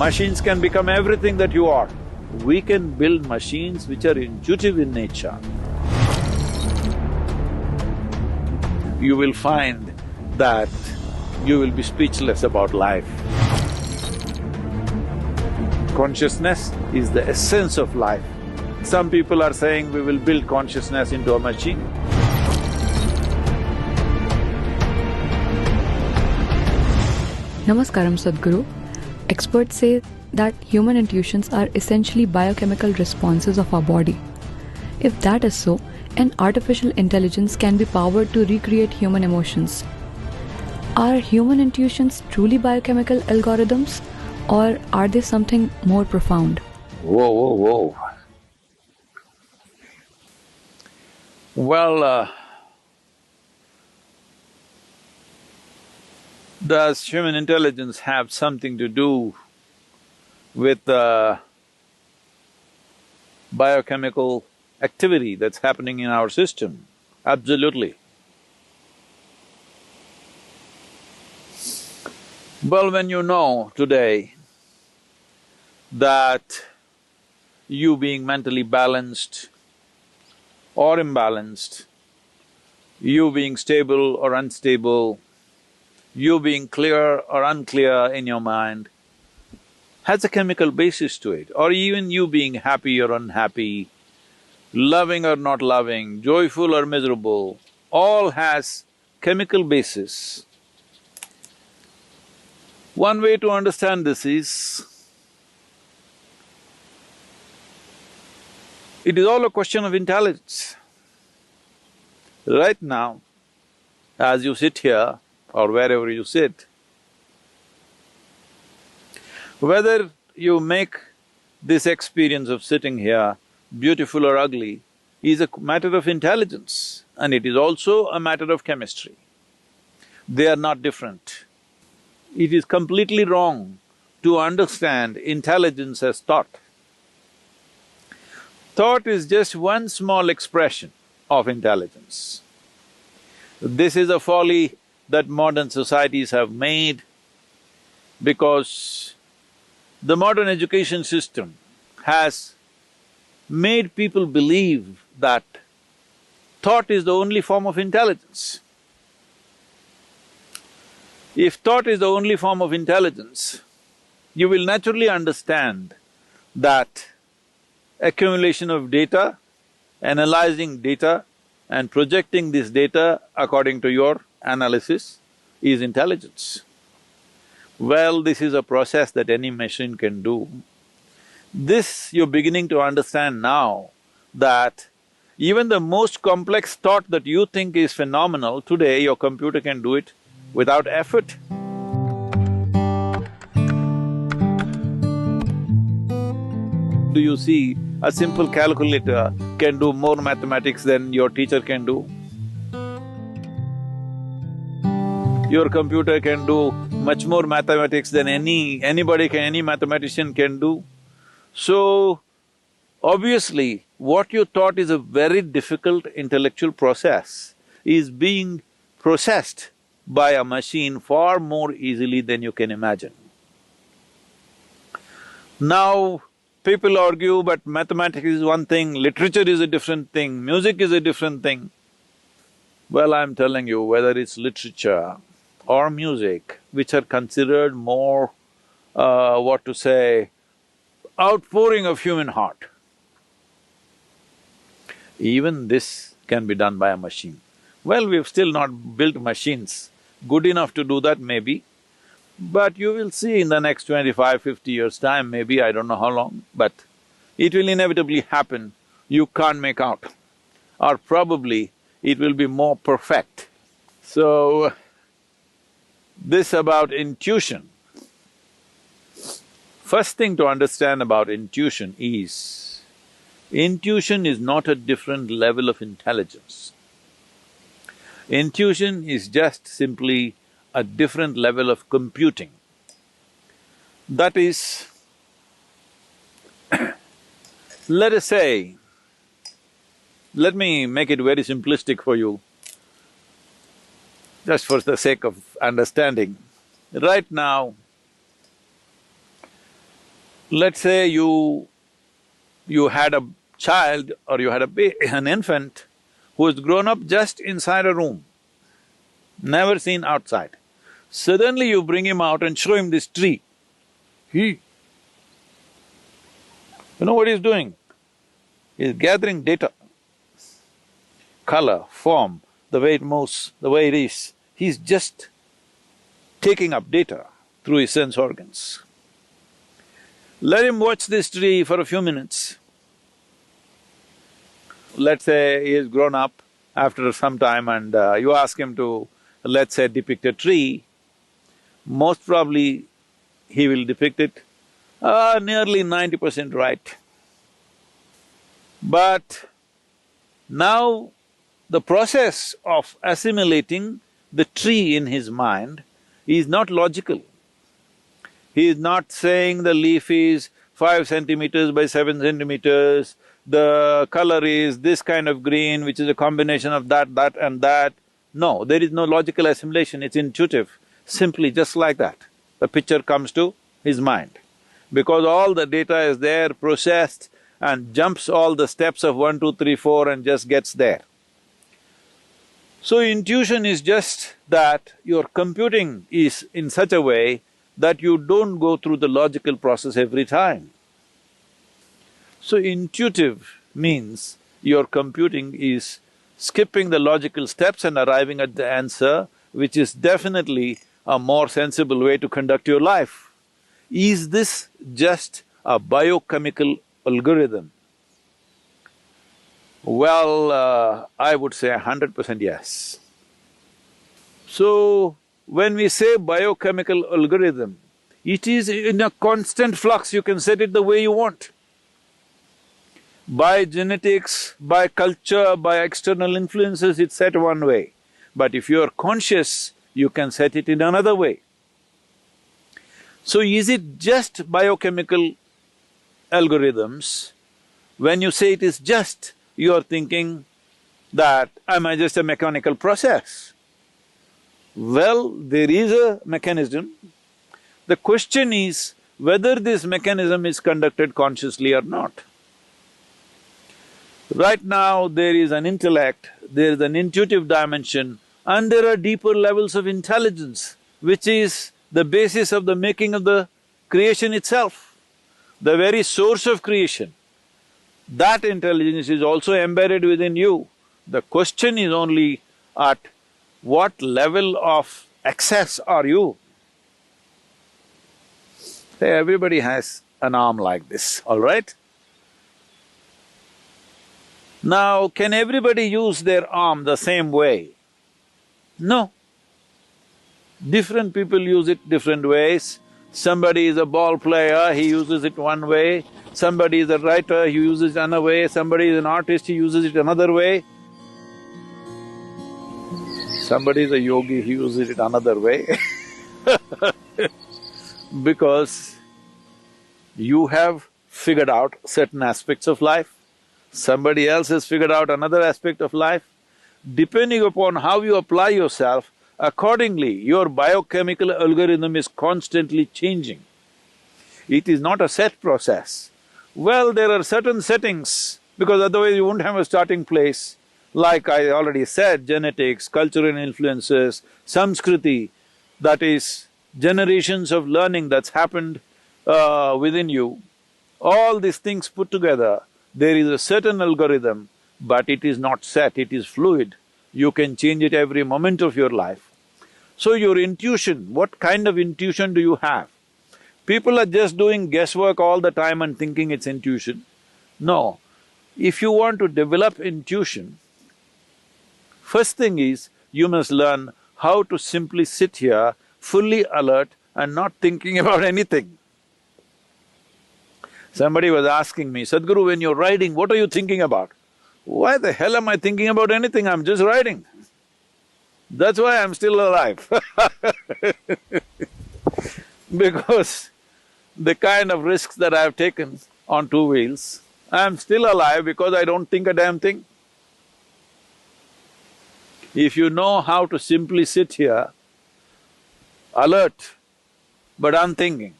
Machines can become everything that you are. We can build machines which are intuitive in nature. You will find that you will be speechless about life. Consciousness is the essence of life. Some people are saying we will build consciousness into a machine. Namaskaram, Sadhguru. Experts say that human intuitions are essentially biochemical responses of our body. If that is so, an artificial intelligence can be powered to recreate human emotions. Are human intuitions truly biochemical algorithms, or are they something more profound? Whoa. Well, does human intelligence have something to do with biochemical activity that's happening in our system? Absolutely. Well, when you know today that you being mentally balanced or imbalanced, you being stable or unstable, you being clear or unclear in your mind, has a chemical basis to it, or even you being happy or unhappy, loving or not loving, joyful or miserable, all has chemical basis. One way to understand this is, it is all a question of intelligence. Right now, as you sit here or wherever you sit, whether you make this experience of sitting here beautiful or ugly is a matter of intelligence, and it is also a matter of chemistry. They are not different. It is completely wrong to understand intelligence as thought. Thought is just one small expression of intelligence. This is a folly that modern societies have made because the modern education system has made people believe that thought is the only form of intelligence. If thought is the only form of intelligence, you will naturally understand that accumulation of data, analyzing data and projecting this data according to your analysis is intelligence. Well, this is a process that any machine can do. This you're beginning to understand now, that even the most complex thought that you think is phenomenal, today your computer can do it without effort. Do you see a simple calculator can do more mathematics than your teacher can do? Your computer can do much more mathematics than any mathematician can do. So, obviously, what you thought is a very difficult intellectual process is being processed by a machine far more easily than you can imagine. Now, people argue, but mathematics is one thing, literature is a different thing, music is a different thing. Well, I'm telling you, whether it's literature or music, which are considered more, outpouring of human heart, even this can be done by a machine. Well, we've still not built machines good enough to do that maybe, but you will see in the next 25-50 years' time, maybe, I don't know how long, but it will inevitably happen, you can't make out. Or probably it will be more perfect. So, this about intuition. First thing to understand about intuition is not a different level of intelligence. Intuition is just simply a different level of computing. That is, let us say, let me make it very simplistic for you, just for the sake of understanding. Right now, Let's say you had a child or you had an infant who has grown up just inside a room, never seen outside. Suddenly you bring him out and show him this tree. You know what he's doing? He's gathering data, color, form, the way it moves, the way it is. He's just taking up data through his sense organs. Let him watch this tree for a few minutes. Let's say he has grown up after some time and you ask him to, let's say, depict a tree, most probably he will depict it nearly 90% right. But now the process of assimilating the tree in his mind is not logical. He is not saying the leaf is 5 centimeters by 7 centimeters, the color is this kind of green, which is a combination of that, that and that. No, there is no logical assimilation, it's intuitive, simply just like that. The picture comes to his mind. Because all the data is there, processed, and jumps all the steps of 1, 2, 3, 4 and just gets there. So intuition is just that your computing is in such a way that you don't go through the logical process every time. So intuitive means your computing is skipping the logical steps and arriving at the answer, which is definitely a more sensible way to conduct your life. Is this just a biochemical algorithm? Well, I would say 100% yes. So, when we say biochemical algorithm, it is in a constant flux, you can set it the way you want. By genetics, by culture, by external influences, it's set one way. But if you are conscious, you can set it in another way. So is it just biochemical algorithms? When you say it is just, you are thinking that, am I just a mechanical process? Well, there is a mechanism. The question is whether this mechanism is conducted consciously or not. Right now, there is an intellect, there is an intuitive dimension, and there are deeper levels of intelligence, which is the basis of the making of the creation itself, the very source of creation. That intelligence is also embedded within you. The question is only at what level of access are you? Say, everybody has an arm like this, all right? Now, can everybody use their arm the same way? No. Different people use it different ways. Somebody is a ball player, he uses it one way. Somebody is a writer, he uses it another way. Somebody is an artist, he uses it another way. Somebody is a yogi, he uses it another way because you have figured out certain aspects of life, somebody else has figured out another aspect of life. Depending upon how you apply yourself, accordingly, your biochemical algorithm is constantly changing. It is not a set process. Well, there are certain settings, because otherwise you won't have a starting place. Like I already said, genetics, cultural influences, samskriti, that is generations of learning that's happened within you. All these things put together, there is a certain algorithm, but it is not set, it is fluid. You can change it every moment of your life. So your intuition, what kind of intuition do you have? People are just doing guesswork all the time and thinking it's intuition. No, if you want to develop intuition, first thing is, you must learn how to simply sit here, fully alert and not thinking about anything. Somebody was asking me, Sadhguru, when you're riding, what are you thinking about? Why the hell am I thinking about anything? I'm just riding. That's why I'm still alive because the kind of risks that I've taken on 2 wheels, I'm still alive because I don't think a damn thing. If you know how to simply sit here, alert but unthinking,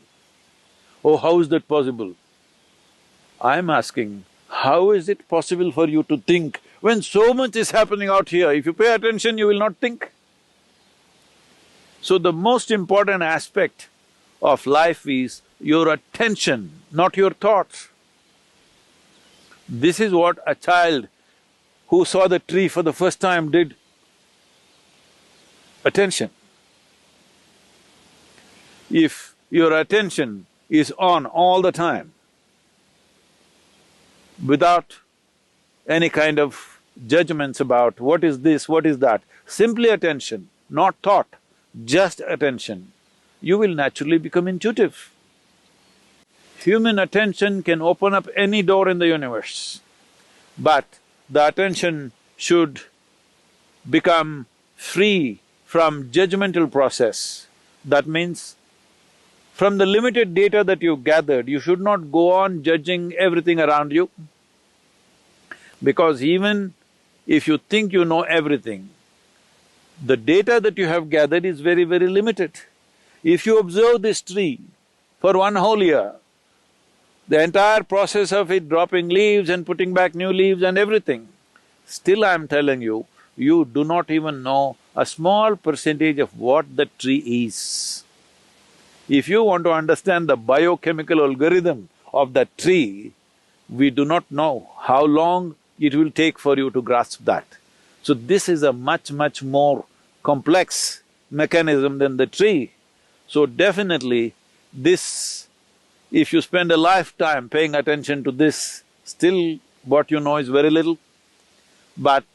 Oh, how is that possible? I'm asking, how is it possible for you to think when so much is happening out here? If you pay attention, you will not think. So the most important aspect of life is your attention, not your thoughts. This is what a child who saw the tree for the first time did. Attention. If your attention is on all the time, without any kind of judgments about what is this, what is that, simply attention, not thought, just attention, you will naturally become intuitive. Human attention can open up any door in the universe, but the attention should become free from judgmental process. That means, from the limited data that you've gathered, you should not go on judging everything around you. Because even if you think you know everything, the data that you have gathered is very, very limited. If you observe this tree for one whole year, the entire process of it dropping leaves and putting back new leaves and everything, still I'm telling you, you do not even know a small percentage of what the tree is. If you want to understand the biochemical algorithm of that tree, we do not know how long it will take for you to grasp that. So this is a much, much more complex mechanism than the tree. So definitely this, if you spend a lifetime paying attention to this, still what you know is very little. But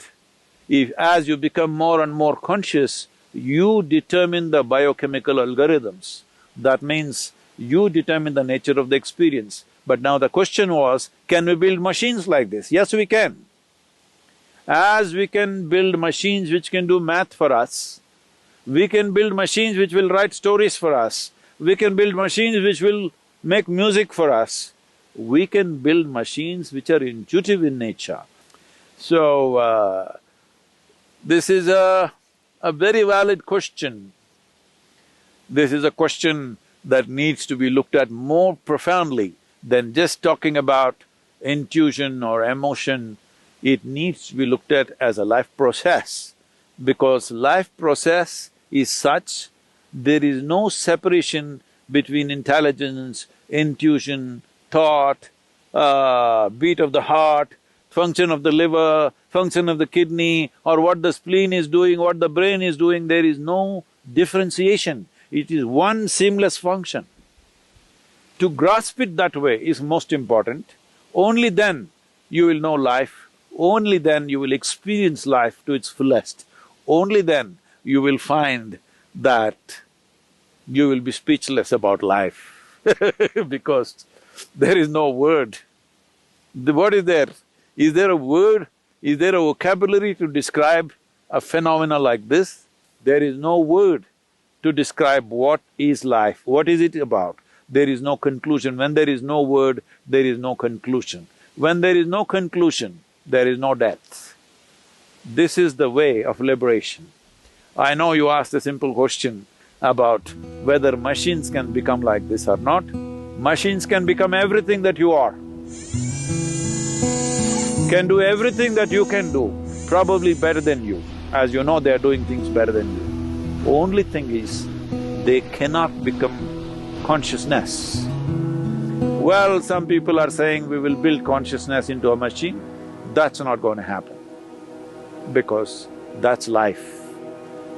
if as you become more and more conscious, you determine the biochemical algorithms. That means you determine the nature of the experience. But now the question was, can we build machines like this? Yes, we can. As we can build machines which can do math for us, we can build machines which will write stories for us, we can build machines which will make music for us, we can build machines which are intuitive in nature. So, this is a very valid question. This is a question that needs to be looked at more profoundly than just talking about intuition or emotion. It needs to be looked at as a life process, because life process is such, there is no separation between intelligence, intuition, thought, beat of the heart, function of the liver, function of the kidney, or what the spleen is doing, what the brain is doing. There is no differentiation. It is one seamless function. To grasp it that way is most important. Only then you will know life, only then you will experience life to its fullest. Only then you will find that you will be speechless about life because there is no word. What is there? Is there a word? Is there a vocabulary to describe a phenomena like this? There is no word to describe what is life, what is it about. There is no conclusion. When there is no word, there is no conclusion. When there is no conclusion, there is no death. This is the way of liberation. I know you asked a simple question about whether machines can become like this or not. Machines can become everything that you are, can do everything that you can do, probably better than you. As you know, they are doing things better than you. Only thing is, they cannot become consciousness. Well, some people are saying we will build consciousness into a machine. That's not going to happen, because that's life.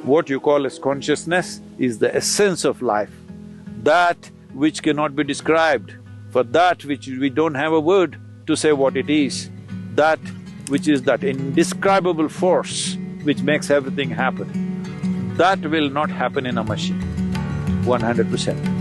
What you call as consciousness is the essence of life, that which cannot be described, for that which we don't have a word to say what it is, that which is that indescribable force which makes everything happen. That will not happen in a machine, 100%.